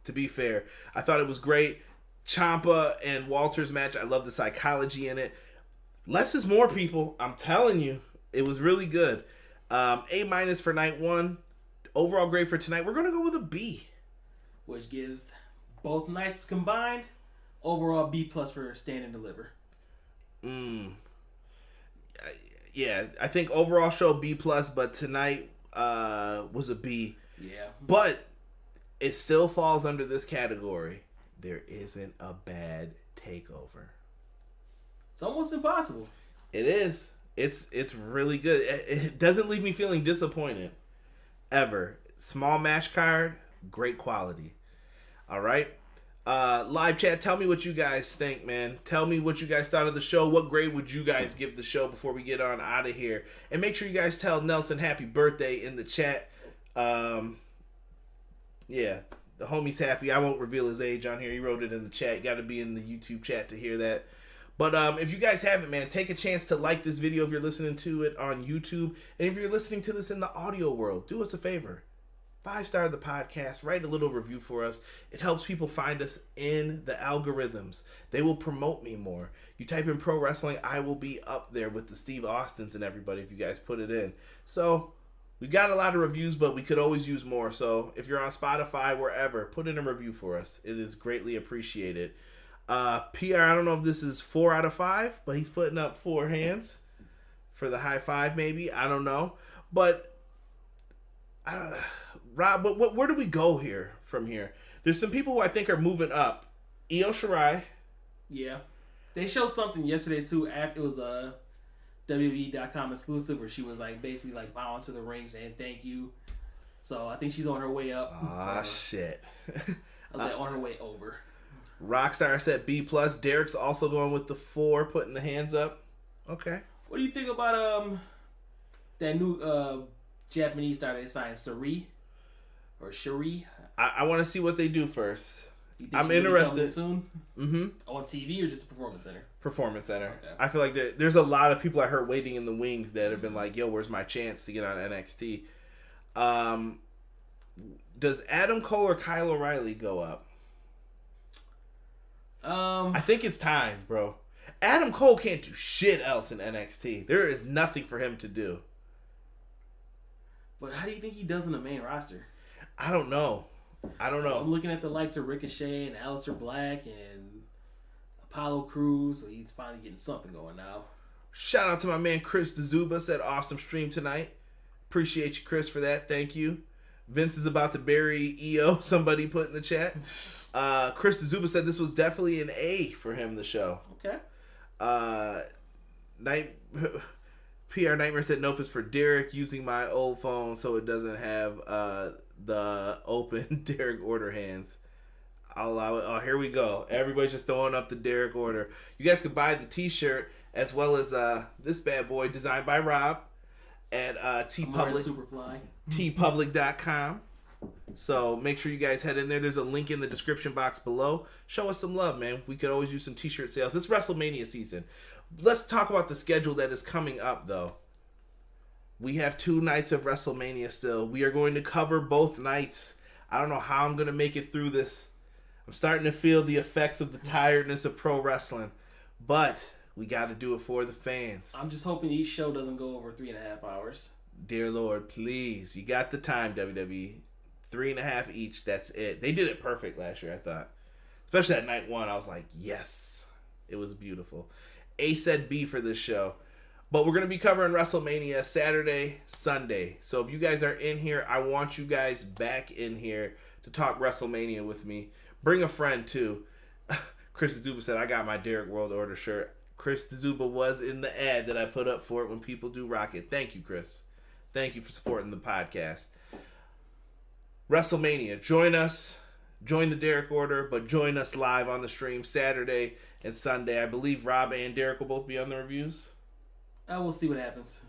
to be fair. I thought it was great. Ciampa and Walter's match, I love the psychology in it. Less is more, people. I'm telling you. It was really good. A- for night 1. Overall grade for tonight, we're going to go with a B. Which gives both nights combined, overall B+ for Stand and Deliver. Yeah, I think overall show B+, but tonight was a B. Yeah. But it still falls under this category. There isn't a bad takeover. It's almost impossible. It is. It's really good. It doesn't leave me feeling disappointed. Ever. Small match card, great quality. All right. Live chat, tell me what you guys think, man. Tell me what you guys thought of the show. What grade would you guys give the show before we get on out of here? And make sure you guys tell Nelson happy birthday in the chat. Yeah, the homie's happy. I won't reveal his age on here. He wrote it in the chat. Got to be in the YouTube chat to hear that. But if you guys haven't, man, take a chance to like this video if you're listening to it on YouTube. And if you're listening to this in the audio world, do us a favor. 5-star the podcast. Write a little review for us. It helps people find us in the algorithms. They will promote me more. You type in pro wrestling, I will be up there with the Steve Austins and everybody if you guys put it in. So we got a lot of reviews, but we could always use more. So if you're on Spotify, wherever, put in a review for us. It is greatly appreciated. PR, I don't know if this is 4 out of 5, but he's putting up 4 hands for the high five, maybe. I don't know. But, Rob, where do we go here from here? There's some people who I think are moving up. Io Shirai. Yeah. They showed something yesterday, too. After it was a WWE.com exclusive where she was basically bowing to the ring saying thank you. So I think she's on her way up. Ah, shit. I was on her way over. Rockstar said B+. Derek's also going with the 4, putting the hands up. Okay. What do you think about that new Japanese star they signed, Shirai? Or Shirai? I want to see what they do first. I'm interested. interested. Soon? Mm-hmm. On TV or just a Performance Center? Performance Center. Okay. I feel like there's a lot of people I heard waiting in the wings that have been like, yo, where's my chance to get on NXT? Does Adam Cole or Kyle O'Reilly go up? I think it's time, bro. Adam Cole can't do shit else in NXT. There is nothing for him to do. But how do you think he does in the main roster? I don't know. I'm looking at the likes of Ricochet and Aleister Black and Apollo Crews, so he's finally getting something going now. Shout out to my man Chris DeZuba, said awesome stream tonight. Appreciate you, Chris, for that. Thank you. Vince is about to bury EO, somebody put in the chat. Chris DeZuba said this was definitely an A for him, the show. Okay. PR Nightmare said nope, it's for Derek, using my old phone so it doesn't have the open Derek order hands. I'll allow it. Oh, here we go. Everybody's just throwing up the Derek order. You guys can buy the t-shirt as well as this bad boy designed by Rob at tpublic.com. So make sure you guys head in there. There's a link in the description box below. Show us some love, man. We could always use some t-shirt sales. It's WrestleMania season. Let's talk about the schedule that is coming up, though. We have 2 nights of WrestleMania still. We are going to cover both nights. I don't know how I'm going to make it through this. I'm starting to feel the effects of the tiredness of pro wrestling. But we got to do it for the fans. I'm just hoping each show doesn't go over 3.5 hours. Dear Lord, please. You got the time, WWE. 3.5 each. That's it. They did it perfect last year, I thought. Especially at night 1. I was like, yes. It was beautiful. A said B for this show. But we're going to be covering WrestleMania Saturday, Sunday. So if you guys are in here, I want you guys back in here to talk WrestleMania with me. Bring a friend, too. Chris Zuba said, I got my Derek World Order shirt. Chris Zuba was in the ad that I put up for it when people do rock it. Thank you, Chris. Thank you for supporting the podcast. WrestleMania. Join us. Join the Derek Order, but join us live on the stream Saturday and Sunday. I believe Rob and Derek will both be on the reviews. We'll see what happens.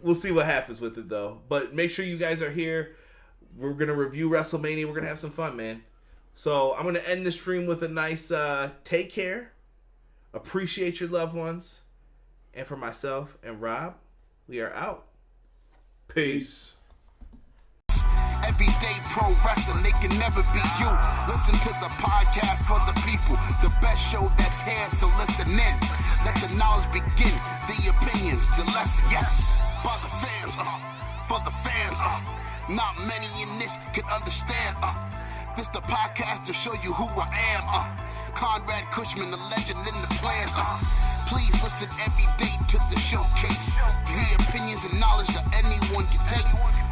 We'll see what happens with it, though. But make sure you guys are here. We're going to review WrestleMania. We're going to have some fun, man. So I'm going to end the stream with a nice take care. Appreciate your loved ones. And for myself and Rob, we are out. Peace. Everyday pro wrestling, they can never be you. Listen to the podcast for the people. The best show that's here, so listen in. Let the knowledge begin. The opinions, the lesson, yes. For the fans, for the fans, not many in this can understand, This the podcast to show you who I am, Conrad Cushman, the legend in the plans, Please listen every day to the showcase. The opinions and knowledge that anyone can take.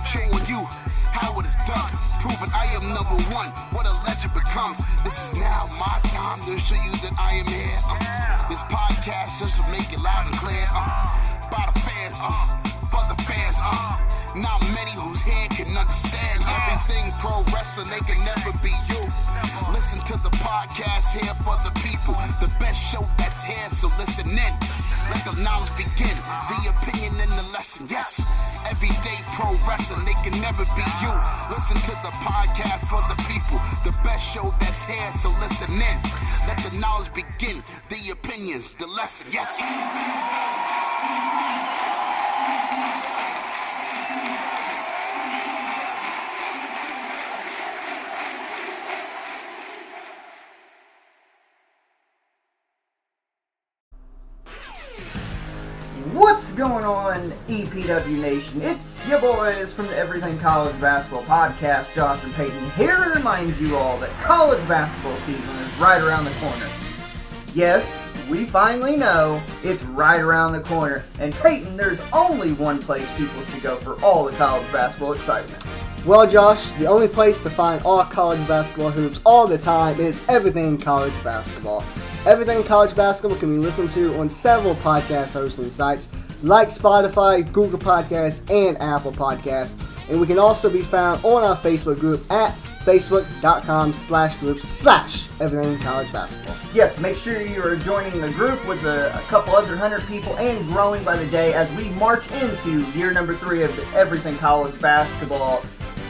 Showing you how it is done. Proving I am number one. What a legend becomes. This is now my time to show you that I am here. This podcast just to make it loud and clear. By the fans, for the fans, not many who's here can understand everything pro wrestling. They can never be you. Listen to the podcast here for the people. The best show that's here, so listen in. Let the knowledge begin. The opinion and the lesson, yes. Everyday pro wrestling, they can never be you. Listen to the podcast for the people. The best show that's here, so listen in. Let the knowledge begin. The opinions, the lesson, yes. What's going on, EPW Nation? It's your boys from the Everything College Basketball Podcast, Josh and Peyton, here to remind you all that college basketball season is right around the corner. Yes, we finally know it's right around the corner. And Peyton, there's only one place people should go for all the college basketball excitement. Well, Josh, the only place to find all college basketball hoops all the time is Everything College Basketball. Everything College Basketball can be listened to on several podcast hosting sites like Spotify, Google Podcasts, and Apple Podcasts. And we can also be found on our Facebook group at facebook.com/groups/Everything College Basketball. Yes, make sure you are joining the group with a couple other 100 people and growing by the day as we march into year number 3 of the Everything College Basketball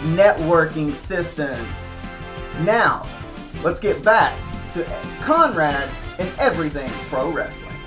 networking system. Now, let's get back to Conrad and Everything Pro Wrestling.